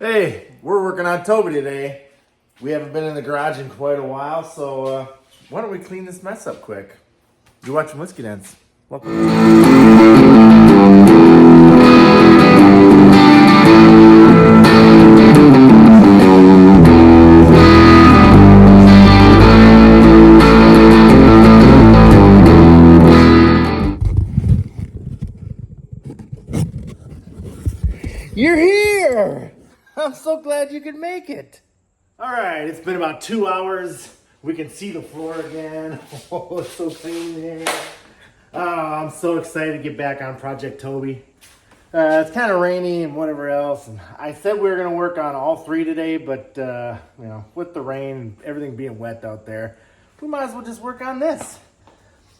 Hey, we're working on Toby today. We haven't been in the garage in quite a while, so why don't we clean this mess up quick? You're watching Whiskey Dance. Welcome. You're here! I'm so glad you could make it. All right, it's been about 2 hours. We can see the floor again. Oh, it's so clean here. Oh, I'm so excited to get back on Project Toby. It's kind of rainy and whatever else. And I said we were going to work on all three today, but with the rain and everything being wet out there, we might as well just work on this.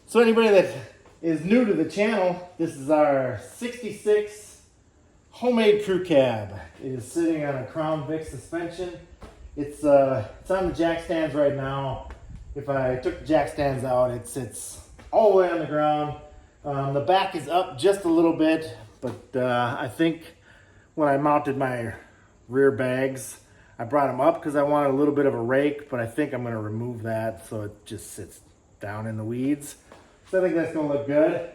So anybody that is new to the channel, this is our 66 homemade crew cab. It is sitting on a Crown Vic suspension. It's on the jack stands right now. If I took the jack stands out, it sits all the way on the ground. The back is up just a little bit, but I think when I mounted my rear bags, I brought them up because I wanted a little bit of a rake, but I think I'm going to remove that so it just sits down in the weeds. So I think that's going to look good.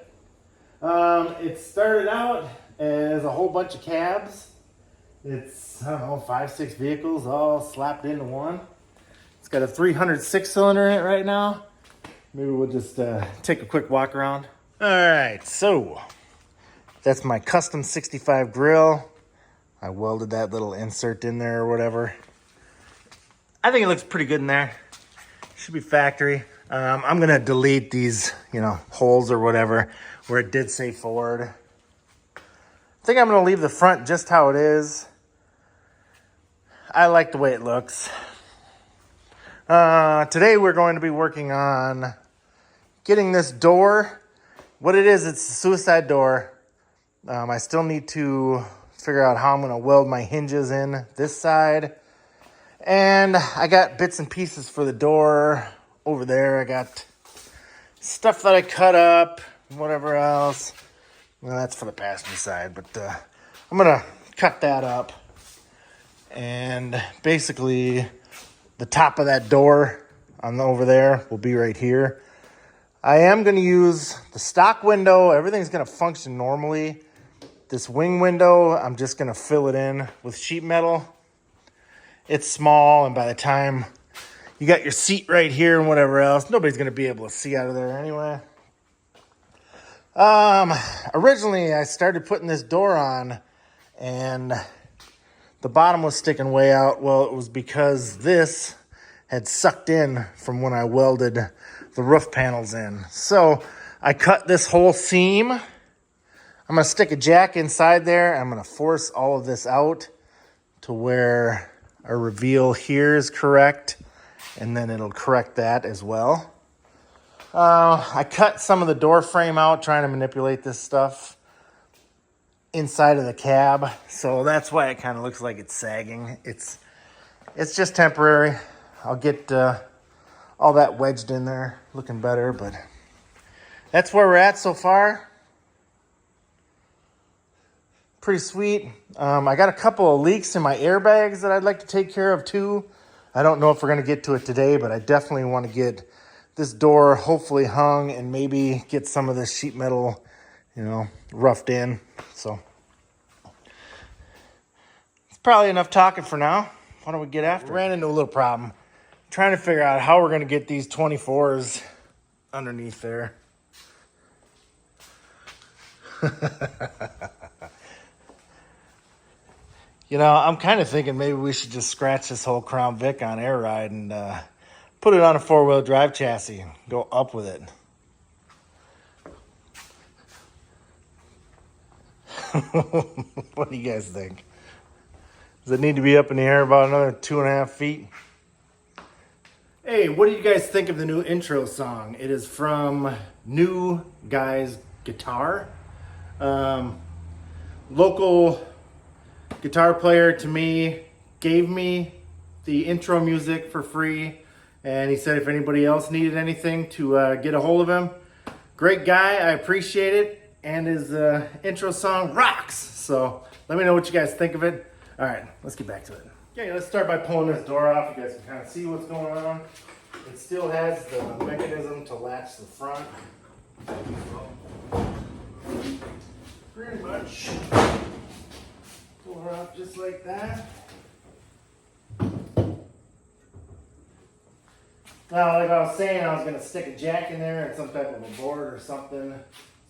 It started out as a whole bunch of cabs. It's, 5-6 vehicles all slapped into one. It's got a 306 cylinder in it right now. Maybe we'll just take a quick walk around. All right, so that's my custom 65 grill. I welded that little insert in there or whatever. I think it looks pretty good in there. Should be factory. I'm gonna delete these, holes or whatever where it did say Ford. I think I'm going to leave the front just how it is. I like the way it looks. Today we're going to be working on getting this door. What it is, it's a suicide door. I still need to figure out how I'm going to weld my hinges in this side. And I got bits and pieces for the door over there. I got stuff that I cut up, whatever else. Well, that's for the passenger side, but I'm going to cut that up. And basically, the top of that door over there will be right here. I am going to use the stock window. Everything's going to function normally. This wing window, I'm just going to fill it in with sheet metal. It's small, and by the time you got your seat right here and whatever else, nobody's going to be able to see out of there anyway. Originally I started putting this door on and the bottom was sticking way out. Well, it was because this had sucked in from when I welded the roof panels in. So I cut this whole seam. I'm going to stick a jack inside there. I'm going to force all of this out to where our reveal here is correct. And then it'll correct that as well. I cut some of the door frame out trying to manipulate this stuff inside of the cab. So that's why it kind of looks like it's sagging. It's just temporary. I'll get all that wedged in there looking better, but that's where we're at so far. Pretty sweet. I got a couple of leaks in my airbags that I'd like to take care of too. I don't know if we're going to get to it today, but I definitely want to get this door hopefully hung and maybe get some of this sheet metal, roughed in. So it's probably enough talking for now. Why don't we get after it? Ran into a little problem. Trying to figure out how we're going to get these 24s underneath there. I'm kind of thinking maybe we should just scratch this whole Crown Vic on air ride and put it on a 4-wheel drive chassis and go up with it. What do you guys think? Does it need to be up in the air about another 2.5 feet? Hey, what do you guys think of the new intro song? It is from New Guy's Guitar. Local guitar player to me gave me the intro music for free. And he said if anybody else needed anything to get a hold of him. Great guy, I appreciate it. And his intro song rocks. So let me know what you guys think of it. All right, let's get back to it. Okay, let's start by pulling this door off. You guys can kind of see what's going on. It still has the mechanism to latch the front. Pretty much pull her off just like that. Now, like I was saying, I was going to stick a jack in there and some type of a board or something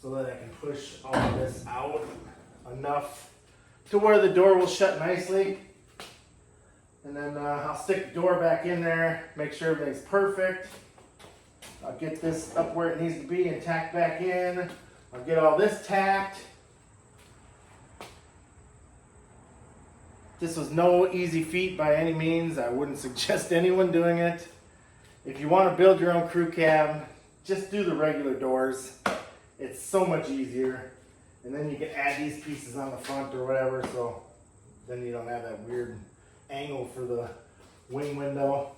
so that I can push all of this out enough to where the door will shut nicely. And then I'll stick the door back in there, make sure everything's perfect. I'll get this up where it needs to be and tack back in. I'll get all this tacked. This was no easy feat by any means. I wouldn't suggest anyone doing it. If you want to build your own crew cab, just do the regular doors. It's so much easier. And then you can add these pieces on the front or whatever, so then you don't have that weird angle for the wing window.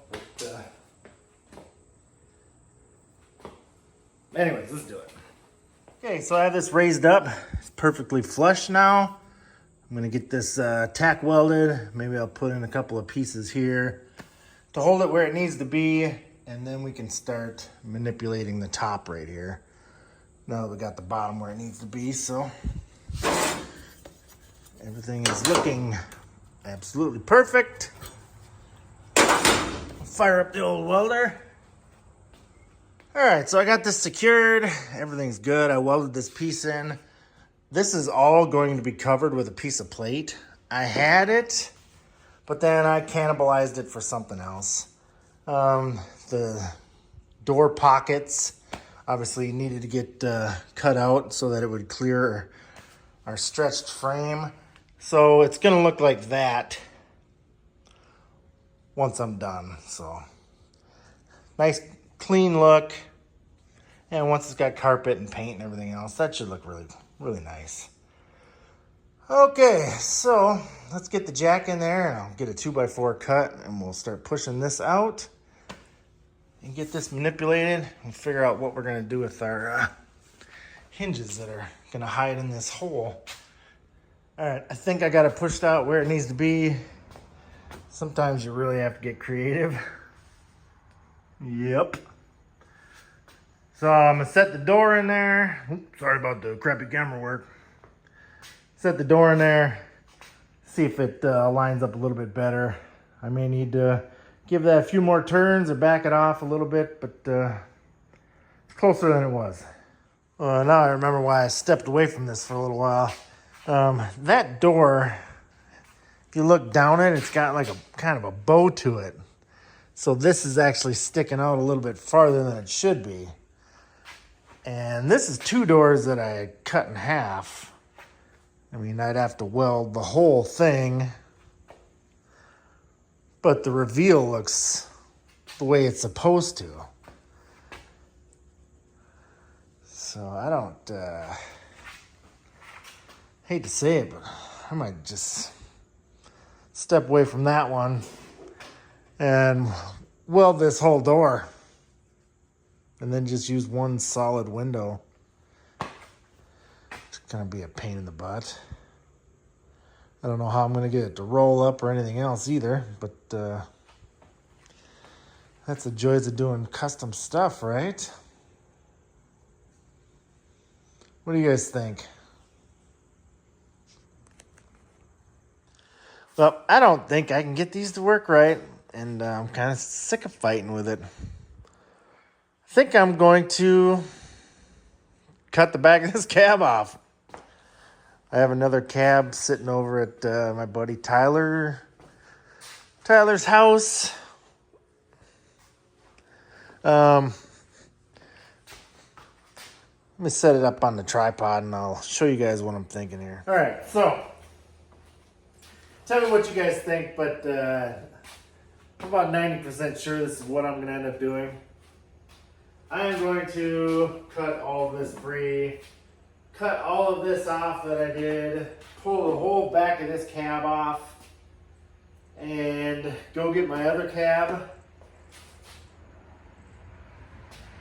But, anyways, let's do it. Okay, so I have this raised up. It's perfectly flush now. I'm gonna get this tack welded. Maybe I'll put in a couple of pieces here to hold it where it needs to be. And then we can start manipulating the top right here. Now that we got the bottom where it needs to be, so everything is looking absolutely perfect. Fire up the old welder. All right, so I got this secured. Everything's good. I welded this piece in. This is all going to be covered with a piece of plate. I had it, but then I cannibalized it for something else. The door pockets obviously needed to get cut out so that it would clear our stretched frame. So it's gonna look like that once I'm done. So nice clean look. And once it's got carpet and paint and everything else, that should look really, really nice. Okay, so let's get the jack in there and I'll get a 2x4 cut and we'll start pushing this out and get this manipulated and figure out what we're gonna do with our hinges that are gonna hide in this hole. All right, I think I got it pushed out where it needs to be. Sometimes you really have to get creative. Yep. So I'm gonna set the door in there. Oops, sorry about the crappy camera work. Set the door in there, see if it lines up a little bit better. I may need to give that a few more turns or back it off a little bit, but it's closer than it was. Now I remember why I stepped away from this for a little while. That door, if you look down it, it's got like a kind of a bow to it. So this is actually sticking out a little bit farther than it should be. And this is two doors that I cut in half. I mean, I'd have to weld the whole thing, but the reveal looks the way it's supposed to. So I don't, hate to say it, but I might just step away from that one and weld this whole door and then just use one solid window. It's gonna be a pain in the butt. I don't know how I'm gonna get it to roll up or anything else either, but that's the joys of doing custom stuff, right? What do you guys think? Well, I don't think I can get these to work right, and I'm kind of sick of fighting with it. I think I'm going to cut the back of this cab off. I have another cab sitting over at my buddy Tyler's house. Let me set it up on the tripod and I'll show you guys what I'm thinking here. All right, so tell me what you guys think, but I'm about 90% sure this is what I'm gonna end up doing. I am going to cut all of this free, cut all of this off that I did, pull the whole back of this cab off, and go get my other cab.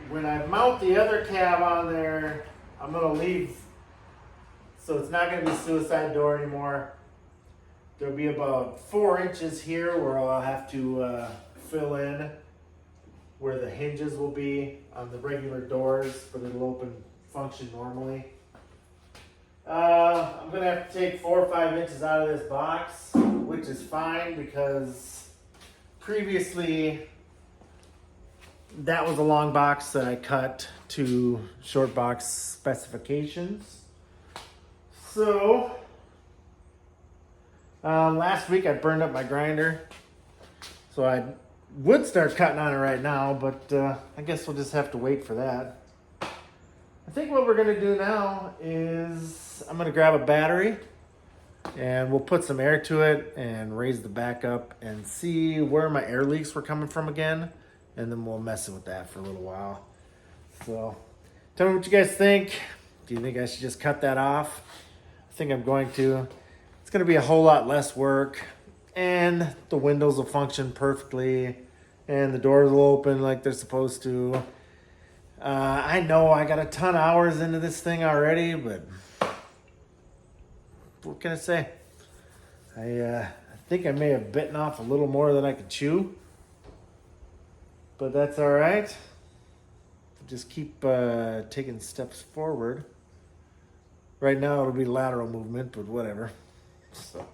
When I mount the other cab on there, I'm gonna leave, so it's not gonna be suicide door anymore. There'll be about 4 inches here where I'll have to fill in where the hinges will be on the regular doors, but it'll open function normally. I'm gonna have to take 4 or 5 inches out of this box, which is fine because previously that was a long box that I cut to short box specifications. So last week I burned up my grinder, so I would start cutting on it right now, but I guess we'll just have to wait for that. I think what we're gonna do now is I'm gonna grab a battery and we'll put some air to it and raise the back up and see where my air leaks were coming from again, and then we'll mess with that for a little while. So tell me what you guys think. Do you think I should just cut that off? I think I'm going to. It's gonna be a whole lot less work, and the windows will function perfectly and the doors will open like they're supposed to. I know I got a ton of hours into this thing already, but what can I say? I think I may have bitten off a little more than I could chew, but that's all right. Just keep taking steps forward. Right now it'll be lateral movement, but whatever. So,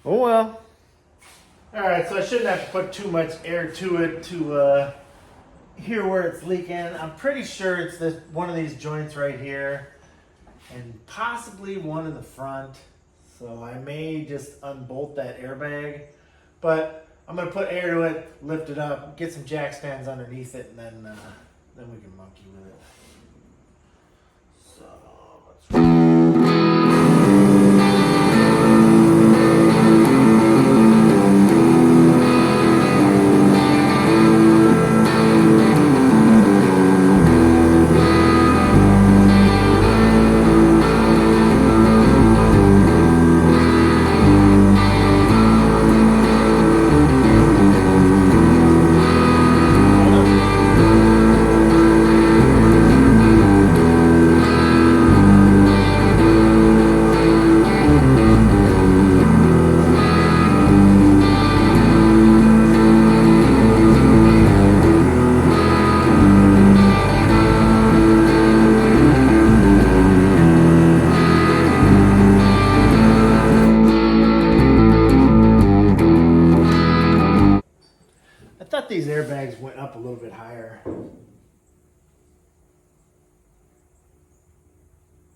oh well. All right, so I shouldn't have to put too much air to it to hear where it's leaking. I'm pretty sure it's this one of these joints right here, and possibly one in the front. So I may just unbolt that airbag, but I'm gonna put air to it, lift it up, get some jack stands underneath it, and then we can monkey with it. So let's. These airbags went up a little bit higher.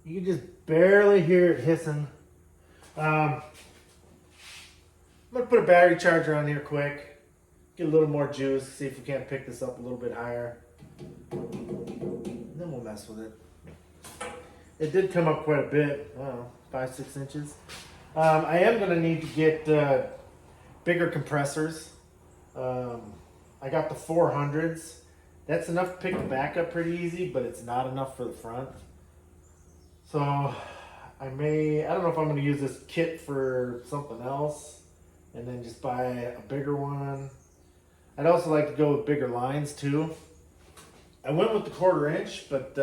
You can just barely hear it hissing. I'm gonna put a battery charger on here quick, get a little more juice, see if we can't pick this up a little bit higher. And then we'll mess with it. It did come up quite a bit, I don't know, 5-6 inches. I am gonna need to get bigger compressors. I got the 400s. That's enough to pick the back up pretty easy, but it's not enough for the front. So I don't know if I'm going to use this kit for something else and then just buy a bigger one. I'd also like to go with bigger lines too. I went with the 1/4 inch, but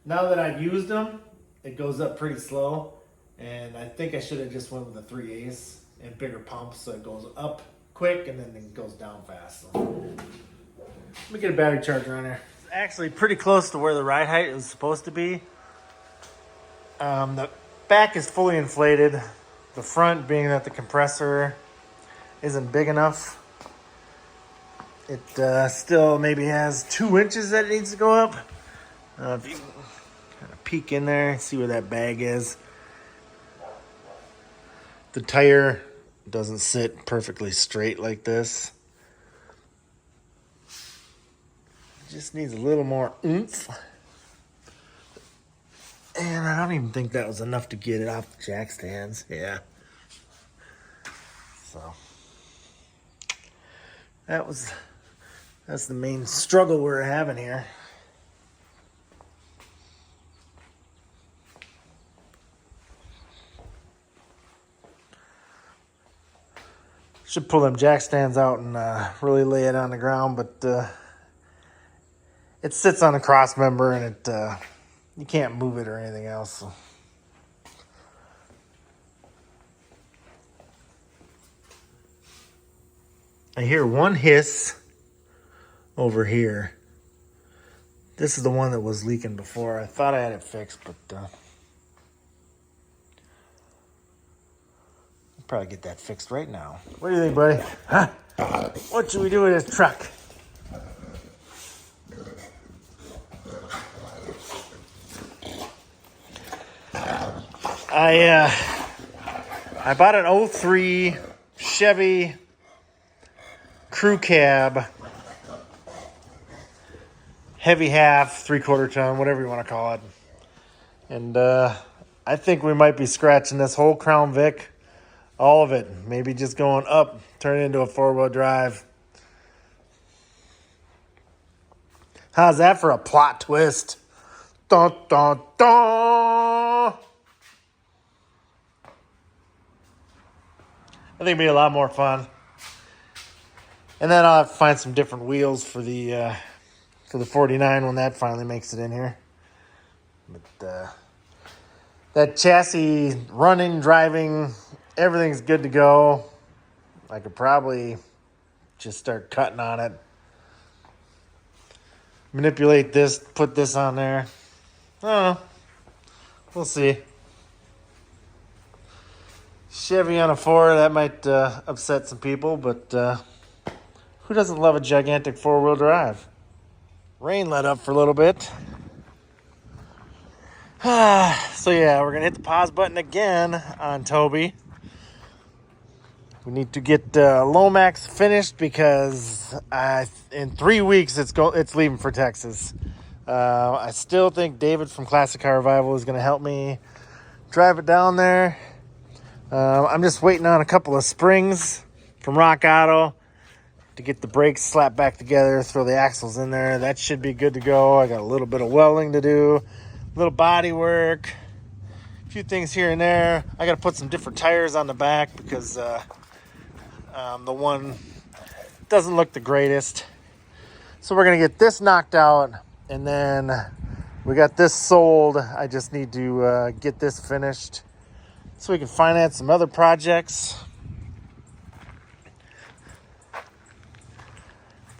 now that I've used them, it goes up pretty slow. And I think I should have just went with the 3/8 and bigger pumps so it goes up quick and then it goes down fast. So, let me get a battery charger on there. It's actually pretty close to where the ride height is supposed to be. The back is fully inflated. The front, being that the compressor isn't big enough, it still maybe has 2 inches that it needs to go up. If you can kind of peek in there and see where that bag is. The tire doesn't sit perfectly straight like this. It just needs a little more oomph. And I don't even think that was enough to get it off the jack stands. Yeah. So that's the main struggle we're having here. Should pull them jack stands out and really lay it on the ground, but it sits on a cross member and it you can't move it or anything else. So. I hear one hiss over here. This is the one that was leaking before. I thought I had it fixed, but I'll probably get that fixed right now. What do you think, buddy? Huh? What should we do with this truck? I bought an 03 Chevy Crew Cab, heavy half, 3/4 ton, whatever you want to call it. And I think we might be scratching this whole Crown Vic, all of it. Maybe just going up, turn it into a 4-wheel drive. How's that for a plot twist? Dun, dun, dun. I think it'd be a lot more fun. And then I'll have to find some different wheels for the 49 when that finally makes it in here. But that chassis running, driving, everything's good to go. I could probably just start cutting on it. Manipulate this, put this on there. I don't know. We'll see. Chevy on a 4, that might upset some people, but who doesn't love a gigantic 4-wheel drive? Rain let up for a little bit. So yeah, we're going to hit the pause button again on Toby. We need to get Lomax finished because in 3 weeks it's leaving for Texas. I still think David from Classic Car Revival is going to help me drive it down there. I'm just waiting on a couple of springs from Rock Auto to get the brakes slapped back together, throw the axles in there. That should be good to go. I got a little bit of welding to do, a little body work, a few things here and there. I got to put some different tires on the back because the one doesn't look the greatest. So we're going to get this knocked out, and then we got this sold. I just need to get this finished so we can finance some other projects.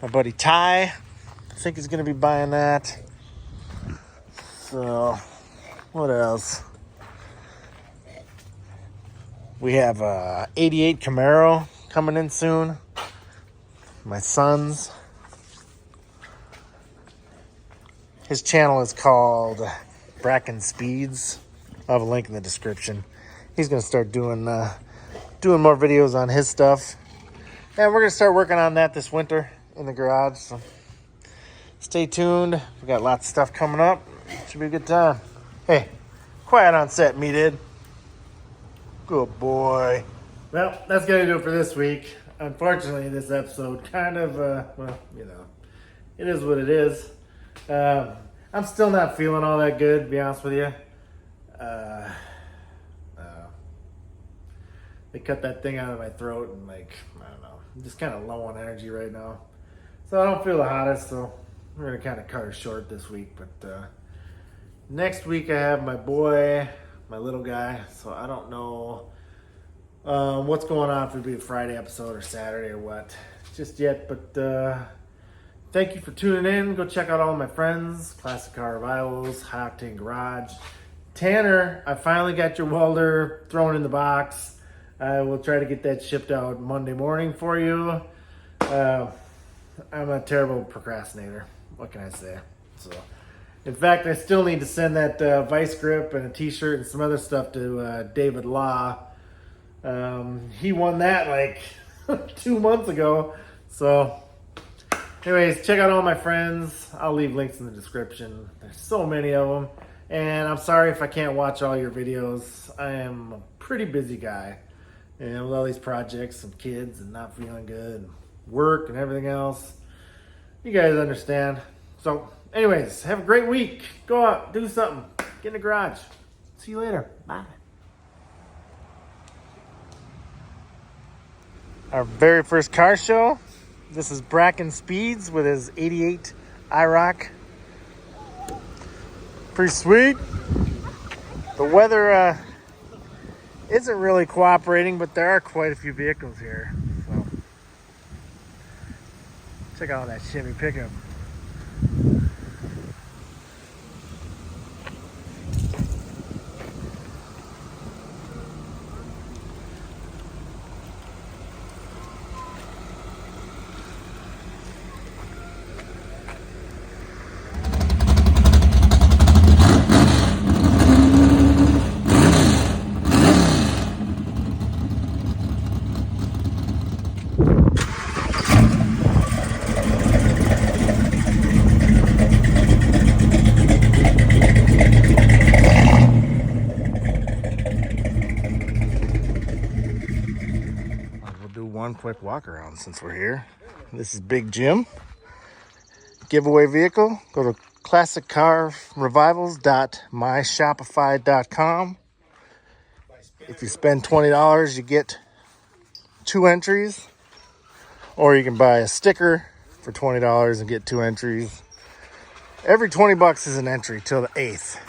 My buddy Ty, I think he's going to be buying that. So, what else? We have a 88 Camaro coming in soon. My son's. His channel is called Bracken Speeds. I'll have a link in the description. He's going to start doing more videos on his stuff. And we're going to start working on that this winter in the garage. So stay tuned. We got lots of stuff coming up. Should be a good time. Hey, quiet on set, me did. Good boy. Well, that's going to do it for this week. Unfortunately, this episode kind of, it is what it is. I'm still not feeling all that good, to be honest with you. They cut that thing out of my throat and I don't know. I'm just kind of low on energy right now. So I don't feel the hottest, so we're going to kind of cut her short this week. But next week I have my boy, my little guy. So I don't know what's going on, if it'll be a Friday episode or Saturday or what just yet. But thank you for tuning in. Go check out all my friends, Classic Car Revivals, High Octane Garage. Tanner, I finally got your welder thrown in the box. I will try to get that shipped out Monday morning for you. I'm a terrible procrastinator. What can I say? So, in fact, I still need to send that vice grip and a t-shirt and some other stuff to David Law. He won that like 2 months ago. So, anyways, check out all my friends. I'll leave links in the description. There's so many of them. And I'm sorry if I can't watch all your videos. I am a pretty busy guy. And with all these projects and kids and not feeling good and work and everything else. You guys understand. So, anyways, have a great week. Go out, do something. Get in the garage. See you later. Bye. Our very first car show. This is Bracken Speeds with his 88 IROC. Pretty sweet. The weather isn't really cooperating, but there are quite a few vehicles here. So Check out that Chevy pickup. We'll do one quick walk around since we're here. This is Big Jim. Giveaway vehicle. Go to classiccarrevivals.myshopify.com. If you spend $20, you get 2 entries. Or you can buy a sticker for $20 and get 2 entries. Every $20 is an entry till the 8th.